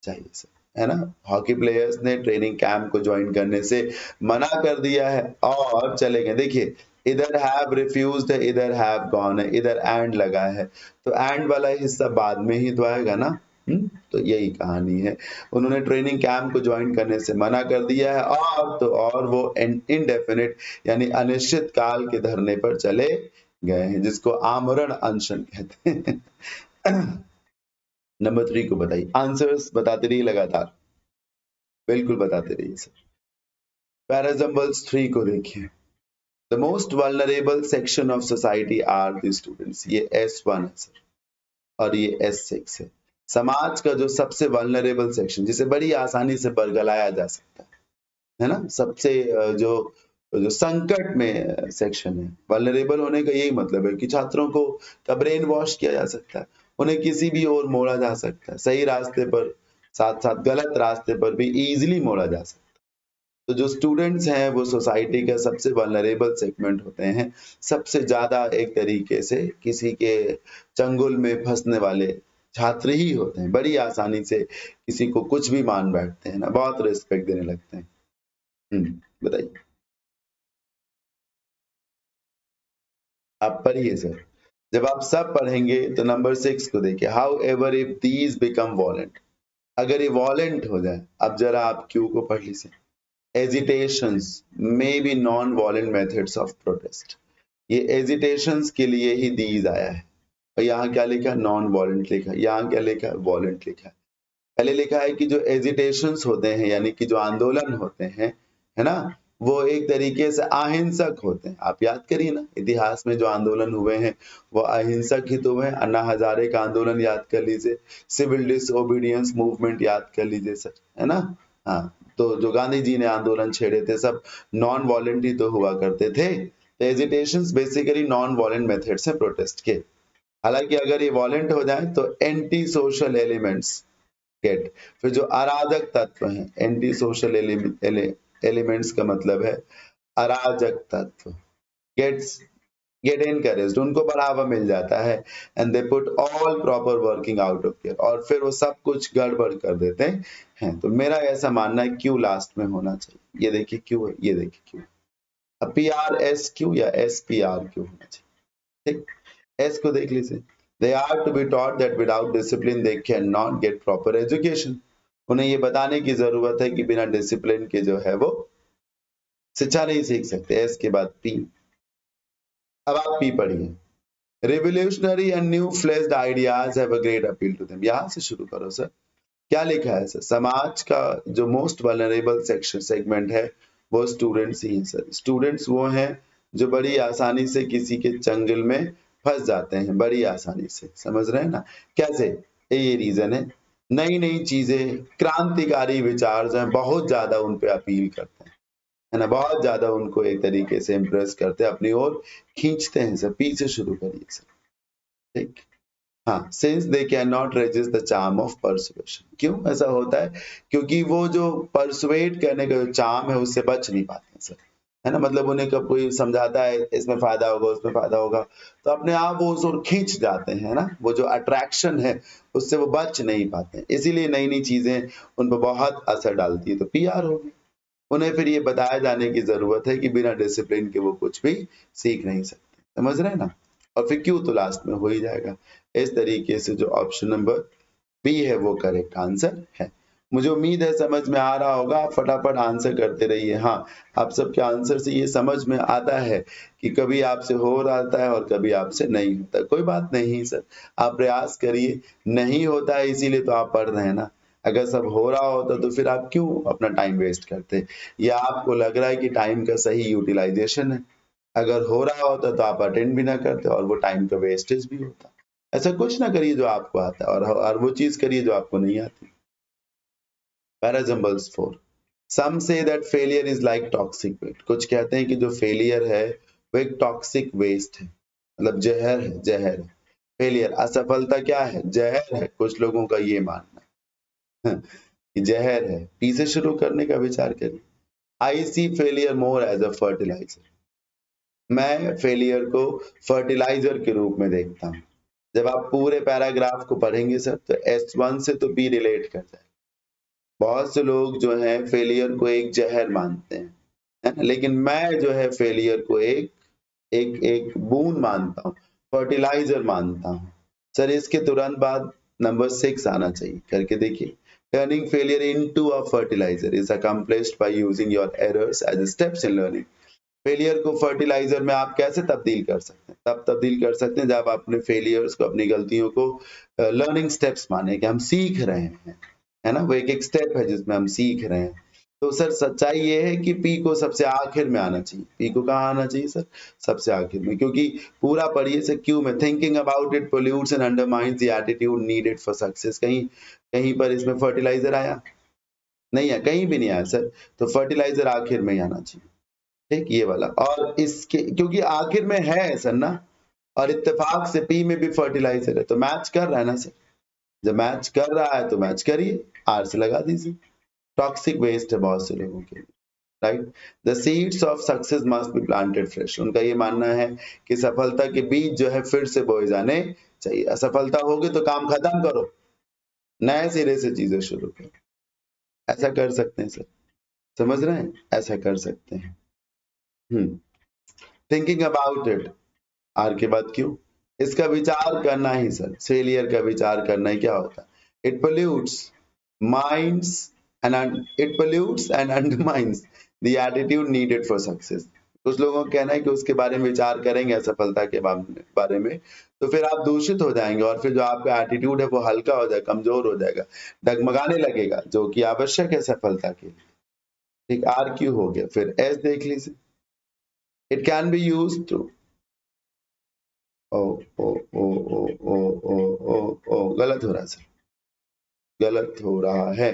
चाहिए सर, है ना। हॉकी प्लेयर्स ने ट्रेनिंग कैंप को ज्वाइन करने से मना कर दिया है और चले गए। देखिए इधर हैव रिफ्यूज्ड है, इधर हैव गॉन है, इधर एंड लगा है, तो एंड वाला हिस्सा बाद में ही तो आएगा ना। तो यही कहानी है, उन्होंने ट्रेनिंग कैंप को ज्वाइन करने से मना कर दिया है और वो इनडेफिनिट यानी अनिश्चित काल के धरने पर चले गए हैं, जिसको आमरण अनशन कहते हैं। नंबर 3 को बताइए, आंसर्स बताते रहिए लगातार, बिल्कुल बताते रहिए सर। पैराजम्बल्स 3 को देखिए, the most vulnerable section of society are the students, ये S1 है सर और ये S6 है। समाज का जो सबसे वल्नरेबल सेक्शन, जिसे बड़ी आसानी से बरगलाया जा सकता है ना, सबसे जो जो संकट में सेक्शन है। वल्नरेबल होने का यही मतलब है कि छात्रों को का ब्रेन वॉश किया जा सकता है, उन्हें किसी भी ओर मोड़ा जा सकता है, सही रास्ते पर साथ साथ गलत रास्ते पर भी इजीली मोड़ा जा सकता है। तो जो स्टूडेंट्स हैं वो सोसाइटी का सबसे वल्नरेबल सेगमेंट होते हैं, सबसे ज्यादा एक तरीके से किसी के चंगुल में फंसने वाले छात्र ही होते हैं। बड़ी आसानी से किसी को कुछ भी मान बैठते हैं ना, बहुत रिस्पेक्ट देने लगते हैं। बताइए, आप पढ़िए सर। जब आप सब पढ़ेंगे तो नंबर 6 को देखिए, how ever if these become वॉलेंट, अगर ये वॉलेंट हो जाए। अब जरा आप क्यू को पढ़ लीजिए, agitations may be non वॉलेंट methods of protest, ये एजिटेशंस के लिए ही दीज आया है। और यहाँ क्या लिखा है? नॉन वॉलेंट लिखा है। यहाँ क्या लिखा है? वॉलेंट लिखा है। पहले लिखा है कि जो एजिटेशंस होते हैं यानी कि जो आंदोलन होते हैं, है ना, वो एक तरीके से अहिंसक होते हैं। आप याद करिए ना, इतिहास में जो आंदोलन हुए हैं वो अहिंसक ही तो हुए हैं। अन्ना हजारे का आंदोलन याद कर लीजिए, सिविल डिसओबीडियंस मूवमेंट याद कर लीजिए सर, है ना। हाँ, तो जो गांधी जी ने आंदोलन छेड़े थे सब नॉन वॉलेंट ही तो हुआ करते थे। तो एजिटेशंस बेसिकली नॉन वॉलेंट मेथड्स हैं प्रोटेस्ट के। हालांकि अगर ये वॉलेंट हो जाए तो एंटी सोशल एलिमेंट्स गेट, फिर जो अराजक तत्व हैं, एंटी सोशल एलिमेंट्स का मतलब है अराजक तत्व, गेट्स गेट इनकरेज्ड, उनको बढ़ावा मिल जाता है। And they put all proper working out of care, और फिर वो सब कुछ गड़बड़ कर देते हैं। तो मेरा ऐसा मानना है क्यू लास्ट में होना चाहिए। ये देखिए क्यू है, ये देखिए क्यू। अब PRSQ या SPRQ होना चाहिए। ठीक, एस को देख लीजिए, they are to be taught that without discipline they cannot get proper education, उन्हें ये बताने की जरूरत है कि बिना डिसिप्लिन के जो है वो शिक्षा नहीं सीख सकते। एस के बाद पी। अब आप पी पढ़िए, revolutionary and new fleshed ideas have a great appeal to them, यहां से शुरू करो सर। क्या लिखा है सर? समाज का जो मोस्ट वल्नरेबल सेक्शन सेगमेंट है वो स्टूडेंट्स ही हैं सर। स्टूडेंट्स वो हैं जो बड़ी आसानी से किसी के चंगुल में फंस जाते हैं, बड़ी आसानी से, समझ रहे हैं ना कैसे? ये रीजन है, नई नई चीजें, क्रांतिकारी विचार जो है बहुत ज्यादा उन पे अपील करते हैं, है ना, बहुत ज्यादा उनको एक तरीके से इम्प्रेस करते हैं, अपनी ओर खींचते हैं सर। पीछे शुरू करिए सर। ठीक, हाँ, since they can not resist the charm of persuasion, क्यों ऐसा होता है? क्योंकि वो जो परसुएट करने का जो चार्म है उससे बच नहीं पाते हैं सर, है ना। मतलब उन्हें कब कोई समझाता है इसमें फायदा होगा, उसमें फायदा होगा, तो अपने आप वो उस ओर खींच जाते हैं ना, वो जो अट्रैक्शन है उससे वो बच नहीं पाते हैं। इसीलिए नई नई चीजें उन पर बहुत असर डालती है। तो PR हो गई, उन्हें फिर ये बताया जाने की जरूरत है कि बिना डिसिप्लिन के वो कुछ भी सीख नहीं सकते, समझ रहे हैं ना। और फिर क्यों तो लास्ट में हो ही जाएगा। इस तरीके से जो ऑप्शन नंबर बी है वो करेक्ट आंसर है। मुझे उम्मीद है समझ में आ रहा होगा, आप फटाफट आंसर करते रहिए। हाँ, आप सबके आंसर से ये समझ में आता है कि कभी आपसे हो रहा है और कभी आपसे नहीं होता। कोई बात नहीं सर, आप प्रयास करिए। नहीं होता है इसीलिए तो आप पढ़ रहे हैं ना। अगर सब हो रहा होता तो फिर आप क्यों अपना टाइम वेस्ट करते? या आपको लग रहा है कि टाइम का सही यूटिलाइजेशन है? अगर हो रहा होता तो आप अटेंड भी ना करते और वो टाइम का वेस्टेज भी होता। ऐसा कुछ ना करिए जो आपको आता है और वो चीज करिए जो आपको नहीं आती। Parajumbles 4, some say that failure is like toxic waste, कुछ कहते हैं कि जो फेलियर है वो एक टॉक्सिक वेस्ट है, मतलब जहर है, जहर है। फेलियर, असफलता क्या है? जहर है, कुछ लोगों का ये मानना है। जहर है। पी से शुरू करने का विचार करिए। I see failure more as a fertiliser. मैं फेलियर को फर्टिलाइजर के रूप में देखता हूँ। जब आप पूरे पैराग्राफ को पढ़ेंगे सर तो S1 से तो B रिलेट कर जाए। बहुत से लोग जो है फेलियर को एक जहर मानते हैं, है ना? लेकिन मैं जो है फेलियर को एक बूंद मानता हूँ, फर्टिलाइजर मानता हूँ। सर इसके तुरंत बाद नंबर 6 आना चाहिए, करके देखिए। Turning failure into a fertiliser is accomplished by using your errors as steps in learning. Failure को फर्टिलाइजर में आप कैसे तब्दील कर सकते हैं? तब तब्दील कर सकते हैं जब आप अपने फेलियर्स को, अपनी गलतियों को लर्निंग स्टेप्स माने कि हम सीख रहे हैं, है ना? वो एक स्टेप है जिसमें हम सीख रहे हैं। तो सर सच्चाई ये है कि पी को सबसे आखिर में आना चाहिए। पी को कहाँ आना चाहिए सर? सबसे आखिर में, क्योंकि पूरा पढ़िए सर क्यू में thinking about it pollutes and undermines the attitude needed for success. कहीं कहीं पर इसमें फर्टिलाइजर आया नहीं है? कहीं भी नहीं आया सर। तो फर्टिलाइजर आखिर में ही आना चाहिए। ठीक, ये वाला। और इसके क्योंकि आखिर में है सर ना, और इत्तेफाक से पी में भी फर्टिलाइजर है तो मैच कर रहा है ना सर। जब मैच कर रहा है तो मैच करिए, आर से लगा दीजिए। टॉक्सिक वेस्ट है बहुत से लोगों के लिए, right. The seeds of success must be planted fresh. उनका ये मानना है कि सफलता के बीज जो है फिर से बोए जाने चाहिए। असफलता होगी तो काम खत्म करो, नए सिरे से चीजें शुरू करो। ऐसा कर सकते हैं सर, समझ रहे हैं? ऐसा कर सकते हैं। थिंकिंग अबाउट इट, आर के बाद क्यों? इसका विचार करना ही सर, फेलियर का विचार करना ही क्या होता है? It pollutes minds and undermines the attitude needed for success. कुछ लोगों का कहना है कि उसके बारे में विचार करेंगे असफलता के बारे में तो फिर आप दूषित हो जाएंगे और फिर जो आपका एटीट्यूड है वो हल्का हो जाएगा, कमजोर हो जाएगा, डगमगाने लगेगा, जो कि आवश्यक है सफलता के लिए। ठीक, आर क्यू हो गया। फिर एस देख लीजिए। It can be use to, ओ ओ ओ ओ ओ ओ ओ ओ गलत हो रहा है सर, गलत हो रहा है।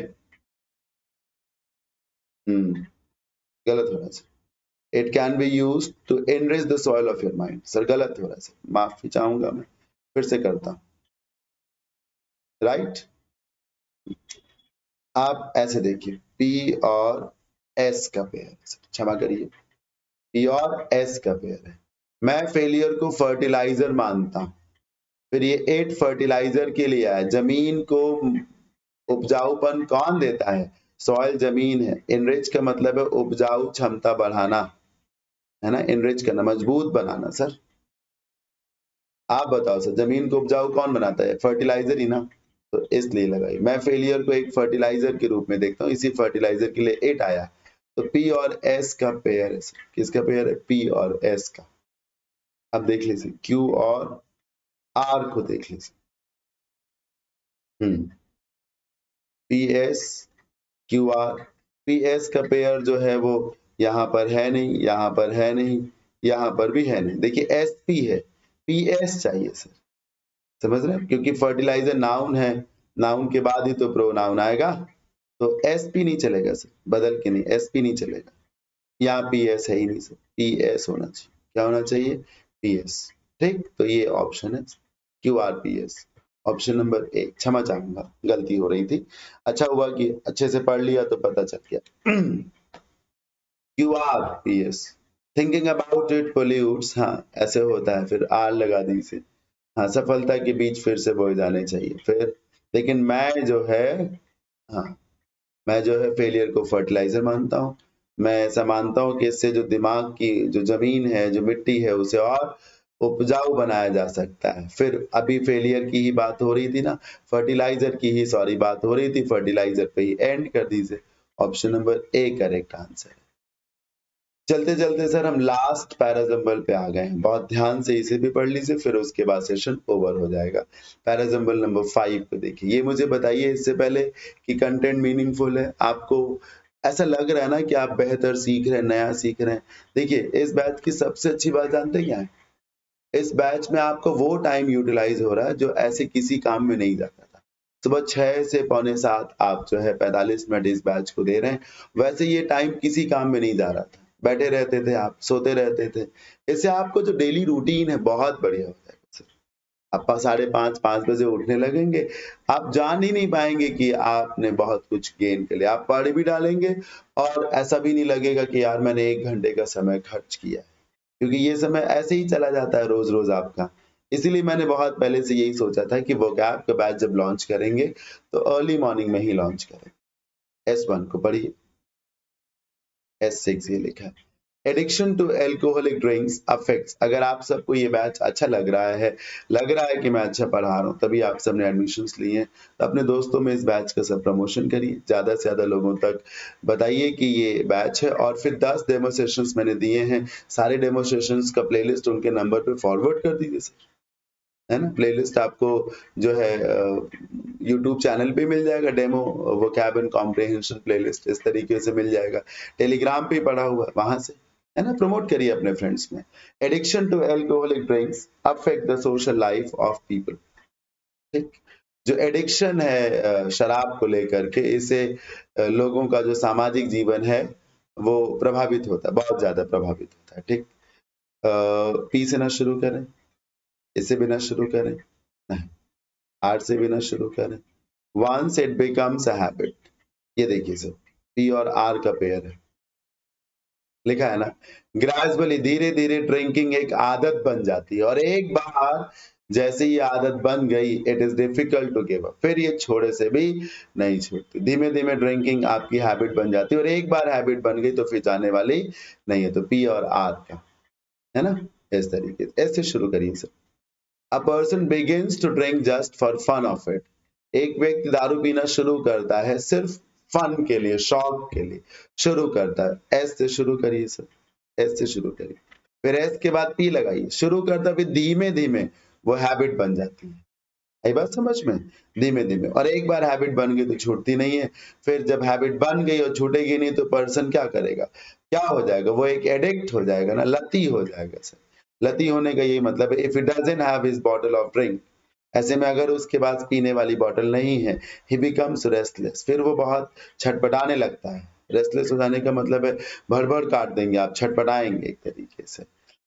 गलत हो रहा है sir. It can be use to enrich the soil of your mind. Sir गलत हो रहा है सर, माफी चाहूंगा मैं, फिर से करता हूं। राइट, आप ऐसे देखिए, पी और एस का पेयर है, क्षमा करिए, पी और एस का पेयर है। मैं फेलियर को फर्टिलाइजर मानता हूं। फिर ये 8 फर्टिलाइजर के लिए है। जमीन को उपजाऊपन कौन देता है? सॉइल जमीन है। इनरिच का मतलब है उपजाऊ क्षमता बढ़ाना, है ना? इनरिच करना, मजबूत बनाना। सर आप बताओ सर, जमीन को उपजाऊ कौन बनाता है? फर्टिलाइजर ही ना। तो इसलिए लगाई। मैं फेलियर को एक फर्टिलाइजर के रूप में देखता हूँ, इसी फर्टिलाइजर के लिए 8 आया। तो पी और एस का पेयर है। किसका पेयर है? पी और एस का। अब देख लीजिए क्यू और आर को देख लीजिए। P S Q R. P S का पेयर जो है वो यहाँ पर है नहीं, यहाँ पर है नहीं, यहाँ पर भी है नहीं। देखिए एस पी है, पी एस चाहिए सर, समझ रहे हैं? क्योंकि फर्टिलाइजर नाउन है, नाउन के बाद ही तो प्रोनाउन आएगा। तो एस पी नहीं चलेगा सर, बदल के नहीं, एस पी नहीं चलेगा। यहाँ पी एस है ही नहीं सर, पी एस होना चाहिए। क्या होना चाहिए? P S. ठीक, तो ये ऑप्शन है Q R P S. Option number 1। क्षमा चाहूंगा, गलती हो रही थी। अच्छा हुआ कि अच्छे से पढ़ लिया तो पता चल गया। Q R P S. Thinking about it pollutes, हाँ ऐसे होता है। फिर आर लगा दीजिए। हाँ, सफलता के बीज फिर से बोए जाने चाहिए। फिर लेकिन मैं जो है, हाँ मैं जो है फेलियर को फर्टिलाइजर मानता हूँ। मैं ऐसा मानता हूँ कि इससे जो दिमाग की जो जमीन है, जो मिट्टी है, उसे और उपजाऊ बनाया जा सकता है। फिर अभी फेलियर की ही बात हो रही थी ना, फर्टिलाइजर की ही सॉरी बात हो रही थी, फर्टिलाइजर पे ही एंड कर दीजिए। Option number A correct answer है। चलते चलते सर हम लास्ट पैराजम्बल पे आ गए हैं। बहुत ध्यान से इसे भी पढ़ लीजिए, फिर उसके बाद सेशन ओवर हो जाएगा। पैराजम्बल नंबर 5 पे देखिए। ये मुझे बताइए इससे पहले कि कंटेंट मीनिंगफुल है, आपको ऐसा लग रहा है ना कि आप बेहतर सीख रहे हैं, नया सीख रहे हैं? देखिए इस बैच की सबसे अच्छी बात जानते हैं क्या है? इस बैच में आपको वो टाइम यूटिलाइज हो रहा है जो ऐसे किसी काम में नहीं जाता था। सुबह 6 से पौने 7 आप जो है 45 मिनट इस बैच को दे रहे हैं। वैसे ये टाइम किसी काम में नहीं जा रहा था, बैठे रहते थे आप, सोते रहते थे। इससे आपको जो डेली रूटीन है बहुत बढ़िया हो जाएगा सर। आप 5:30 बजे उठने लगेंगे, आप जान ही नहीं पाएँगे कि आपने बहुत कुछ गेन कर लिया। आप पढ़ भी डालेंगे और ऐसा भी नहीं लगेगा कि यार मैंने 1 घंटे का समय खर्च किया है, क्योंकि ये समय ऐसे ही चला जाता है रोज़-रोज़ आपका। इसीलिए मैंने बहुत पहले से यही सोचा था कि वोकैब का बैच जब लॉन्च करेंगे, तो अर्ली मॉर्निंग में ही लॉन्च करेंगे। S1 को पढ़िए, S6 ये लिखा है। Addiction to alcoholic drinks affects. अगर आप सबको ये बैच अच्छा लग रहा है कि मैं अच्छा पढ़ा रहा हूँ, तभी आप सबने एडमिशन्स लिए हैं, तो अपने दोस्तों में इस बैच का सब प्रमोशन करिए, ज़्यादा से ज़्यादा लोगों तक बताइए कि ये बैच है। और फिर 10 डेमो सेशंस मैंने दिए हैं, सारे डेमो सेशंस का प्लेलिस्ट उनके नंबर पे फॉरवर्ड कर दीजिए सर, है ना? प्लेलिस्ट आपको जो है यूट्यूब चैनल पे मिल जाएगा, demo vocab and comprehension playlist इस तरीके से मिल जाएगा। टेलीग्राम पे पड़ा हुआ है, वहाँ से, है ना? प्रमोट करिए अपने फ्रेंड्स में। Addiction to alcoholic drinks affect the social life of people. ठीक? जो एडिक्शन है शराब को लेकर के, इससे लोगों का जो सामाजिक जीवन है, वो प्रभावित होता है, बहुत ज़्यादा प्रभावित होता है, ठीक? पी से ना शुरू करें, इससे भी ना शुरू करें, नहीं, आर से भी ना शुरू करें। Once it becomes a habit, ये देखिए सर, पी और आर का पेयर है, लिखा है ना? ग्रेजुअली धीरे-धीरे ड्रिंकिंग एक आदत बन जाती है और एक बार जैसे ही आदत बन गई, it is difficult to give up. फिर ये छोड़े से भी नहीं छूटती। धीमे-धीमे ड्रिंकिंग आपकी हैबिट बन जाती है और एक बार हैबिट बन गई तो फिर जाने वाली नहीं है। तो पी और आर का, है ना? इस तरीके से, ऐसे शुरू करिए sir. A person begins to drink just for fun of it. एक व्यक्ति दारू पीना शुरू करता है सिर्फ फन के लिए, शौक के लिए शुरू करता है। एस से शुरू करिए सर, एस से शुरू करिए। फिर एस के बाद पी लगाइए। शुरू करता है, फिर धीमे-धीमे वो हैबिट बन जाती है। आई बात समझ में? धीमे-धीमे, और एक बार हैबिट बन गई तो छूटती नहीं है। फिर जब हैबिट बन गई और छूटेगी नहीं तो पर्सन क्या करेगा? क्या हो जाएगा? वो एक एडिक्ट हो जाएगा ना, लती हो जाएगा सर। लती होने का यही मतलब है, if he doesn't have his bottle of drink, ऐसे में अगर उसके पास पीने वाली बॉटल नहीं है, ही बिकम्स रेस्टलेस, फिर वो बहुत छटपटाने लगता है। रेस्टलेस हो जाने का मतलब है भड़-भड़ काट देंगे आप, छटपटाएँगे एक तरीके से,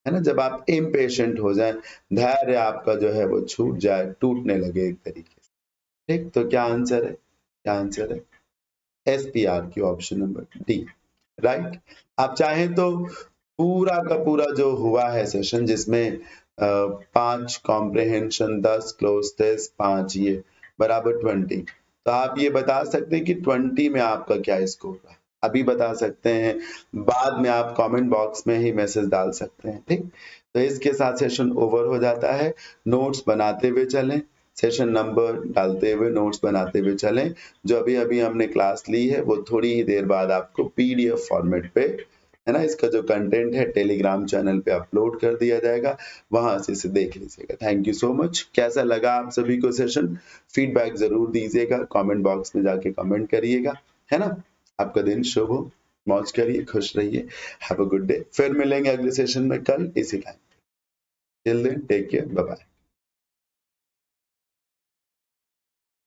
है ना? जब आप इम्पेशेंट हो जाएँ, धैर्य आपका जो है वो छूट जाए, टूटने लगे एक तरीके से। ठीक? तो क्या आंसर है? क्या आंसर है? एसपीआर की ऑप्शन नंबर डी, राइट? आप चाहें तो पूरा का पूरा जो हुआ है सेशन, जिसमें 5 कॉम्प्रिहेंशन, 10 क्लोज टेस्ट, 5 ये बराबर 20, तो आप ये बता सकते हैं कि 20 में आपका क्या स्कोर रहा? अभी बता सकते हैं, बाद में आप कमेंट बॉक्स में ही मैसेज डाल सकते हैं, ठीक? तो इसके साथ सेशन ओवर हो जाता है। नोट्स बनाते हुए चलें, सेशन नंबर डालते हुए नोट्स बनाते हुए चलें। जो अभी-अभी हमने क्लास ली है, वो थोड़ी ही देर बाद आपको पीडीएफ फॉर्मेट पे, है ना, इसका जो कंटेंट है टेलीग्राम चैनल पे अपलोड कर दिया जाएगा, वहां से इसे देख लीजिएगा। Thank you so much. कैसा लगा आप सभी को सेशन? फीडबैक जरूर दीजिएगा, कमेंट बॉक्स में जाके कमेंट करिएगा, है ना? आपका दिन शुभ हो, मौज करिए, खुश रहिए। Have a good day. फिर मिलेंगे अगले सेशन में कल इसी time. Till then take care, bye bye.